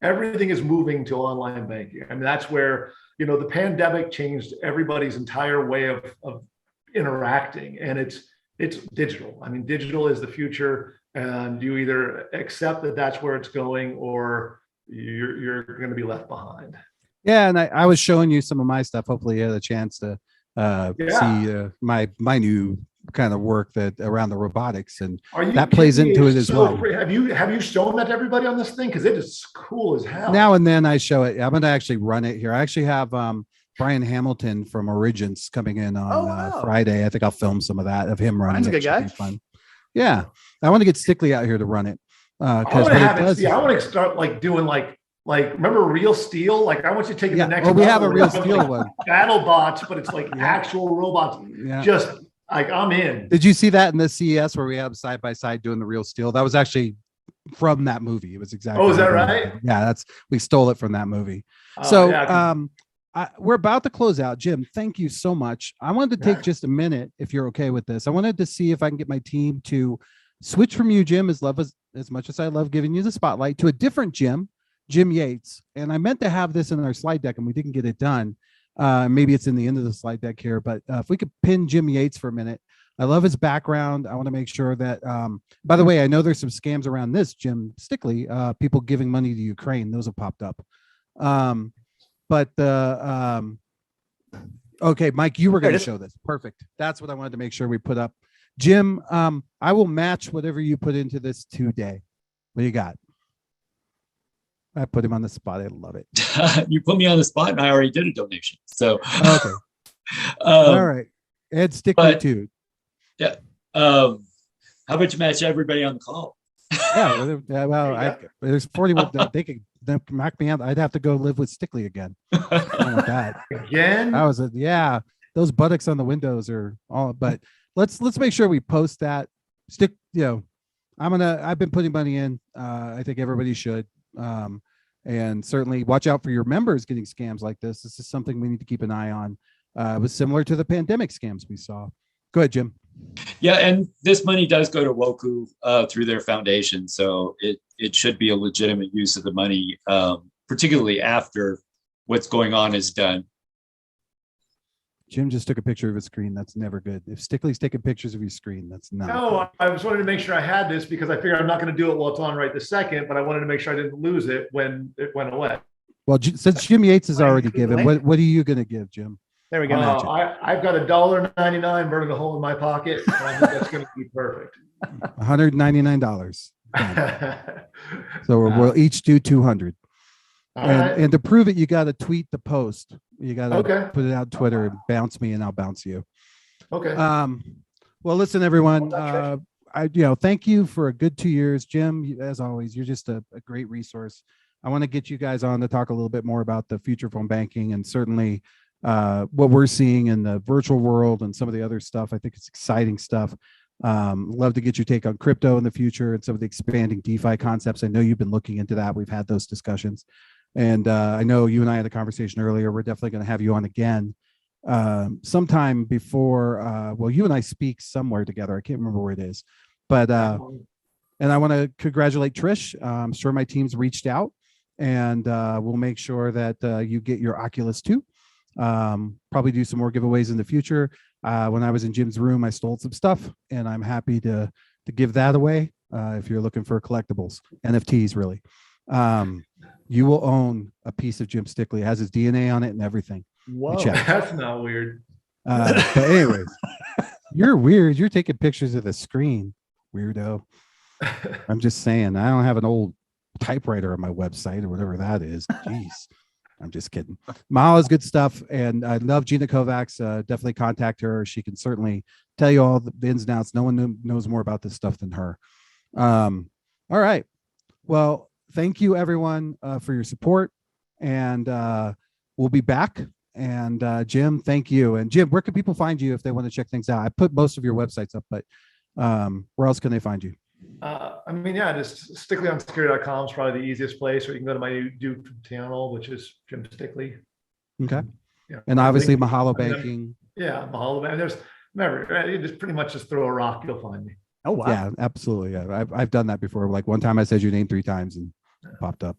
everything is moving to online banking. I mean, that's where, you know, the pandemic changed everybody's entire way of interacting, and it's digital. I mean, digital is the future, and you either accept that that's where it's going, or you're going to be left behind. Yeah, and I was showing you some of my stuff. Hopefully, you had a chance to see my new kind of work that around the robotics, and that plays into it as well. Have you shown that to everybody on this thing? Because it is cool as hell. Now and then I show it. I'm going to actually run it here. I actually have Brian Hamilton from Origins coming in on Oh, wow. Friday. I think I'll film some of that of him running. Brian's a good It should guy. be fun. Yeah, I want to get Stickley out here to run it. I Because want to have it. See, I want to start like doing like remember Real Steel? Like I want you to take it the next. Well, we have a level. Real It's Steel like one. Battle bots, but it's like actual robots. Yeah. Just like I'm in. Did you see that in the CES where we have side by side doing the Real Steel? That was actually from that movie. It was exactly. Oh, is that like right? Yeah, we stole it from that movie. Oh, So, yeah. we're about to close out. Jim, thank you so much. I wanted to take just a minute, if you're okay with this. I wanted to see if I can get my team to switch from you, Jim, as much as I love giving you the spotlight, to a different Jim Yates. And I meant to have this in our slide deck and we didn't get it done. Maybe it's in the end of the slide deck here, but if we could pin Jim Yates for a minute. I love his background. I want to make sure that, by the way, I know there's some scams around this, Jim Stickley, people giving money to Ukraine. Those have popped up. Okay, Mike, you were going to show this. Perfect. That's what I wanted to make sure we put up. Jim, I will match whatever you put into this today. What do you got? I put him on the spot. I love it. You put me on the spot and I already did a donation. So, okay. All right. Ed Stickley too. Yeah. How about you match everybody on the call? Well, there's 41. They could knock me out. I'd have to go live with Stickley again. That. Again? That was those buttocks on the windows are all, but let's make sure we post that. I've been putting money in. I think everybody should. And certainly watch out for your members getting scams like this. This is something we need to keep an eye on. It was similar to the pandemic scams we saw. Go ahead, Jim. Yeah, and this money does go to Woku through their foundation, so it should be a legitimate use of the money, particularly after what's going on is done. Jim just took a picture of his screen. That's never good. If Stickley's taking pictures of your screen, that's not. No, I was wanting to make sure I had this because I figured I'm not going to do it while it's on right this second, but I wanted to make sure I didn't lose it when it went away. Well, since Jim Yates is already given, what are you going to give, Jim? There we go. I've got $1.99 burning a hole in my pocket. And I think that's going to be perfect. $199. So we'll each do 200. And to prove it, you got to tweet the post. You got to put it out on Twitter and bounce me, and I'll bounce you. Okay. Well, listen, everyone. Thank you for a good 2 years, Jim. As always, you're just a great resource. I want to get you guys on to talk a little bit more about the future phone banking and certainly what we're seeing in the virtual world and some of the other stuff. I think it's exciting stuff. Love to get your take on crypto in the future and some of the expanding DeFi concepts. I know you've been looking into that. We've had those discussions. And I know you and I had a conversation earlier. We're definitely going to have you on again sometime before. You and I speak somewhere together. I can't remember where it is. But and I want to congratulate Trish. I'm sure my team's reached out. And we'll make sure that you get your Oculus 2. Probably do some more giveaways in the future. When I was in Jim's room, I stole some stuff, and I'm happy to give that away if you're looking for collectibles, NFTs, really. You will own a piece of Jim Stickley. It has his DNA on it and everything. Whoa, that's not weird. But anyways, you're weird. You're taking pictures of the screen, weirdo. I'm just saying, I don't have an old typewriter on my website or whatever that is. Jeez. I'm just kidding. Mahalo is good stuff. And I love Gina Kovacs. Definitely contact her. She can certainly tell you all the ins and outs. No one knows more about this stuff than her. All right. Well, thank you everyone for your support. And we'll be back. And Jim, thank you. And Jim, where can people find you if they want to check things out? I put most of your websites up, but where else can they find you? Just stickleyonsecurity.com is probably the easiest place, or you can go to my YouTube channel, which is Jim Stickley. Okay. Yeah. And obviously Mahalo Banking. Yeah, Mahalo Banking. You just pretty much just throw a rock, you'll find me. Oh, wow. Yeah, absolutely. Yeah. I've done that before. Like one time I said your name 3 times and it popped up.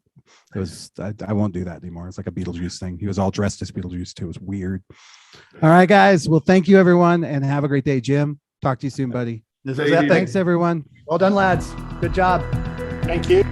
It was, I won't do that anymore. It's like a Beetlejuice thing. He was all dressed as Beetlejuice too. It was weird. All right, guys. Well, thank you everyone and have a great day. Jim, talk to you soon, buddy. Thanks everyone. Well done, lads. Good job. Thank you.